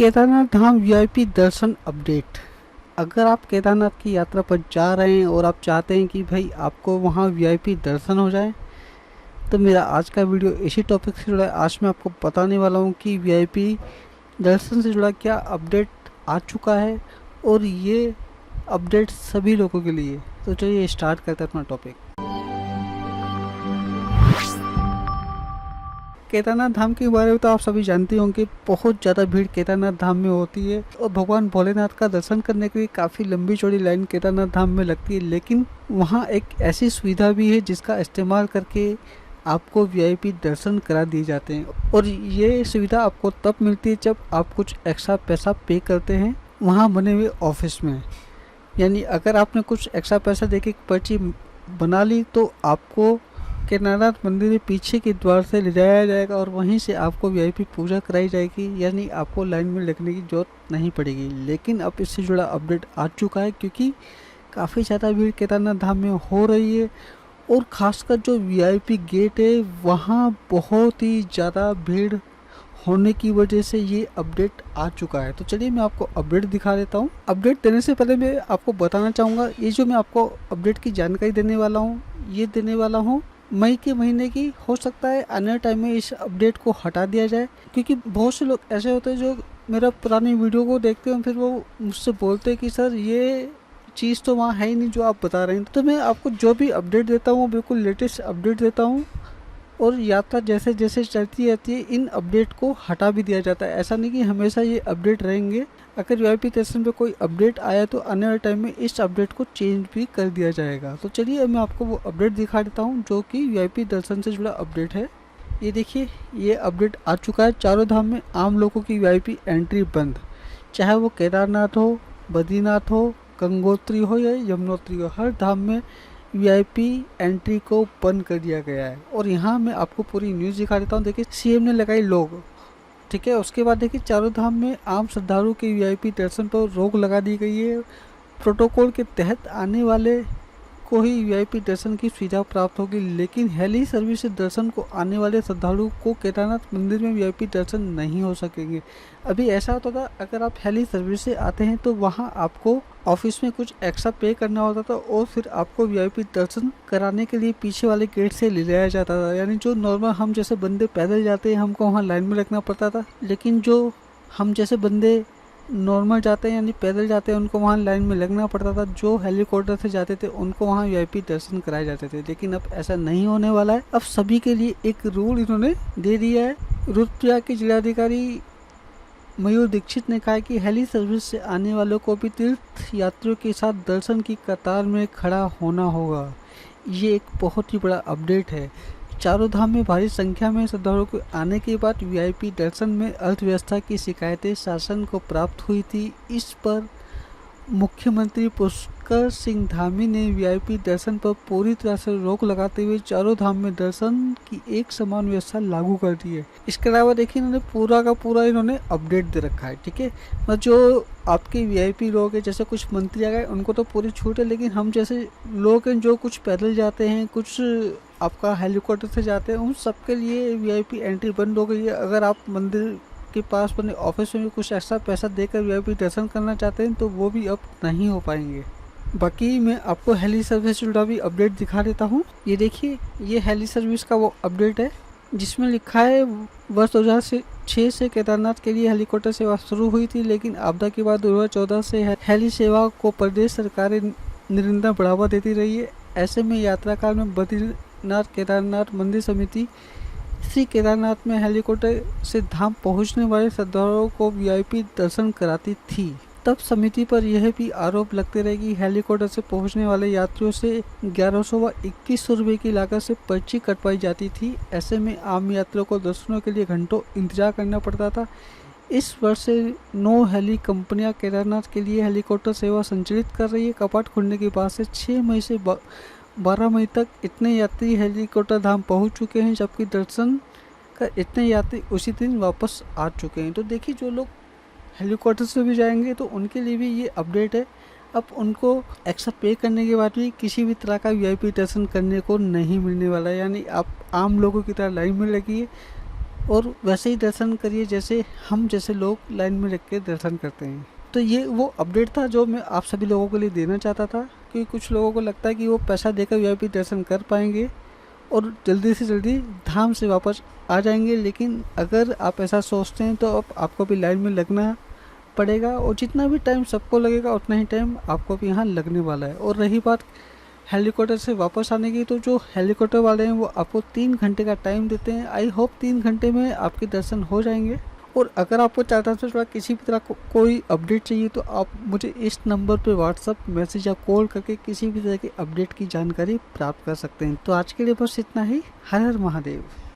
केदारनाथ धाम VIP दर्शन update. अगर आप केदारनाथ की यात्रा पर जा रहे हैं और आप चाहते हैं कि भाई आपको वहां वीआईपी दर्शन हो जाए, तो मेरा आज का वीडियो इसी टॉपिक से जुड़ा है। आज मैं आपको बताने वाला हूं कि वीआईपी दर्शन से जुड़ा क्या अपडेट आ चुका है और ये अपडेट सभी लोगों के लिए। तो चलिए स्टार्ट करते हैं अपना टॉपिक। केदारनाथ धाम के बारे में तो आप सभी जानते होंगे, बहुत ज़्यादा भीड़ केदारनाथ धाम में होती है और भगवान भोलेनाथ का दर्शन करने के लिए काफ़ी लंबी चौड़ी लाइन केदारनाथ धाम में लगती है। लेकिन वहाँ एक ऐसी सुविधा भी है जिसका इस्तेमाल करके आपको वीआईपी दर्शन करा दिए जाते हैं, और ये सुविधा आपको तब मिलती है जब आप कुछ एक्स्ट्रा पैसा पे करते हैं वहाँ बने हुए ऑफिस में। यानी अगर आपने कुछ एक्स्ट्रा पैसा देके पर्ची बना ली तो आपको केदारनाथ मंदिर के पीछे के द्वार से ले जाया जाएगा और वहीं से आपको वीआईपी पूजा कराई जाएगी। यानी आपको लाइन में लगने की जरूरत नहीं पड़ेगी। लेकिन अब इससे जुड़ा अपडेट आ चुका है, क्योंकि काफ़ी ज़्यादा भीड़ केदारनाथ धाम में हो रही है और ख़ासकर जो वीआईपी गेट है वहाँ बहुत ही ज़्यादा भीड़ होने की वजह से ये अपडेट आ चुका है। तो चलिए मैं आपको अपडेट दिखा देता हूँ। अपडेट देने से पहले मैं आपको बताना चाहूँगा, ये जो मैं आपको अपडेट की जानकारी देने वाला हूँ, ये देने वाला हूँ मई के महीने की। हो सकता है आने टाइम में इस अपडेट को हटा दिया जाए, क्योंकि बहुत से लोग ऐसे होते हैं जो मेरा पुरानी वीडियो को देखते हैं, फिर वो मुझसे बोलते हैं कि सर ये चीज़ तो वहाँ है ही नहीं जो आप बता रहे हैं। तो मैं आपको जो भी अपडेट देता हूँ बिल्कुल लेटेस्ट अपडेट देता हूँ, और यात्रा जैसे जैसे चलती रहती है इन अपडेट को हटा भी दिया जाता है। ऐसा नहीं कि हमेशा ये अपडेट रहेंगे। अगर वीआईपी दर्शन पे कोई अपडेट आया तो आने वाले टाइम में इस अपडेट को चेंज भी कर दिया जाएगा। तो चलिए मैं आपको वो अपडेट दिखा देता हूँ जो कि वीआईपी दर्शन से जुड़ा अपडेट है। ये देखिए, ये अपडेट आ चुका है। चारों धाम में आम लोगों की वीआईपी एंट्री बंद, चाहे वो केदारनाथ हो, बद्रीनाथ हो, गंगोत्री हो या यमुनोत्री हो, हर धाम में वीआईपी एंट्री को बंद कर दिया गया है। और यहाँ मैं आपको पूरी न्यूज़ दिखा देता हूँ। देखिए, सीएम ने लगाई लोग, ठीक है। उसके बाद देखिए, चारों धाम में आम श्रद्धालुओं के वीआईपी दर्शन पर रोक लगा दी गई है। प्रोटोकॉल के तहत आने वाले को ही वीआईपी दर्शन की सुविधा प्राप्त होगी, लेकिन हेली सर्विस से दर्शन को आने वाले श्रद्धालुओं को केदारनाथ मंदिर में वीआईपी दर्शन नहीं हो सकेंगे। अभी ऐसा होता था, अगर आप हेली सर्विस से आते हैं तो वहाँ आपको ऑफिस में कुछ एक्स्ट्रा पे करना होता था और फिर आपको वीआईपी दर्शन कराने के लिए पीछे वाले गेट से ले जाया जाता था। यानी जो नॉर्मल हम जैसे बंदे पैदल जाते हैं हमको वहाँ लाइन में लगना पड़ता था, लेकिन जो हम जैसे बंदे नॉर्मल जाते हैं यानी पैदल जाते हैं उनको वहाँ लाइन में लगना पड़ता था। जो हेलीकॉप्टर से जाते थे उनको वहाँ वीआईपी दर्शन कराए जाते थे। लेकिन अब ऐसा नहीं होने वाला है। अब सभी के लिए एक रूल इन्होंने दे दिया है। रुद्रप्रयाग के जिलाधिकारी मयूर दीक्षित ने कहा कि हेली सर्विस से आने वालों को भी तीर्थ यात्रियों के साथ दर्शन की कतार में खड़ा होना होगा। ये एक बहुत ही बड़ा अपडेट है। चारों धाम में भारी संख्या में श्रद्धालुओं के आने के बाद वीआईपी दर्शन में अर्थव्यवस्था की शिकायतें शासन को प्राप्त हुई थी। इस पर मुख्यमंत्री पुष्कर सिंह धामी ने वीआईपी दर्शन पर पूरी तरह से रोक लगाते हुए चारों धाम में दर्शन की एक समान व्यवस्था लागू कर दी है। इसके अलावा देखिए, इन्होंने पूरा का पूरा इन्होंने अपडेट दे रखा है, ठीक है। मतलब जो आपके वीआईपी लोग हैं, जैसे कुछ मंत्री आ गए उनको तो पूरी छूट है, लेकिन हम जैसे लोग हैं जो कुछ पैदल जाते हैं, कुछ आपका हेलीकॉप्टर से जाते हैं, उन सबके लिए वीआईपी एंट्री बंद हो गई है। अगर आप मंदिर के पास बने ऑफिस में भी कुछ एक्स्ट्रा पैसा देकर वीआईपी दर्शन करना चाहते हैं तो वो भी अब नहीं हो पाएंगे। बाकी मैं आपको हेली सर्विस से जुड़ा भी अपडेट दिखा देता हूँ। ये देखिए, ये हेली सर्विस का वो अपडेट है जिसमें लिखा है वर्ष 2006 से केदारनाथ के लिए हेलीकॉप्टर सेवा शुरू हुई थी, लेकिन आपदा के बाद 2014 से हेली सेवा को प्रदेश सरकारें निरंतर बढ़ावा देती रही है। ऐसे में यात्रा काल में बद्रीनाथ केदारनाथ मंदिर समिति श्री केदारनाथ में हेलीकॉप्टर से धाम पहुंचने वाले श्रद्धालुओं को वीआईपी दर्शन कराती थी। तब समिति पर यह भी आरोप लगते रहे कि हेलीकॉप्टर से पहुंचने वाले यात्रियों से 1100 व 2100 रुपये की लागत से पर्ची कटवाई जाती थी। ऐसे में आम यात्रियों को दर्शनों के लिए घंटों इंतजार करना पड़ता था। इस वर्ष से 9 हेली कंपनियां केदारनाथ के लिए हेलीकॉप्टर सेवा संचालित कर रही है। कपाट खुलने के बाद से 6 मई से 12 मई तक इतने यात्री हेलीकॉप्टर धाम पहुंच चुके हैं, जबकि दर्शन कर इतने यात्री उसी दिन वापस आ चुके हैं। तो देखिए, जो लोग हेलीकॉप्टर से भी जाएंगे तो उनके लिए भी ये अपडेट है। अब उनको एक्स्ट्रा पे करने के बाद भी किसी भी तरह का वीआईपी दर्शन करने को नहीं मिलने वाला है। यानी आप आम लोगों की तरह लाइन में लगिए और वैसे ही दर्शन करिए जैसे हम जैसे लोग लाइन में रख के दर्शन करते हैं। तो ये वो अपडेट था जो मैं आप सभी लोगों के लिए देना चाहता था, कि कुछ लोगों को लगता है कि वो पैसा देकर वीआईपी दर्शन कर पाएंगे और जल्दी से जल्दी धाम से वापस आ जाएंगे। लेकिन अगर आप ऐसा सोचते हैं तो अब आपको भी लाइन में लगना पड़ेगा, और जितना भी टाइम सबको लगेगा उतना ही टाइम आपको भी यहाँ लगने वाला है। और रही बात हेलीकॉप्टर से वापस आने की, तो जो हेलीकॉप्टर वाले हैं वो आपको 3 घंटे का टाइम देते हैं। आई होप 3 घंटे में आपके दर्शन हो जाएंगे। और अगर आपको चार से थोड़ा किसी भी तरह कोई अपडेट चाहिए तो आप मुझे इस नंबर पे व्हाट्सअप मैसेज या कॉल करके किसी भी तरह की अपडेट की जानकारी प्राप्त कर सकते हैं। तो आज के लिए बस इतना ही। हर हर महादेव।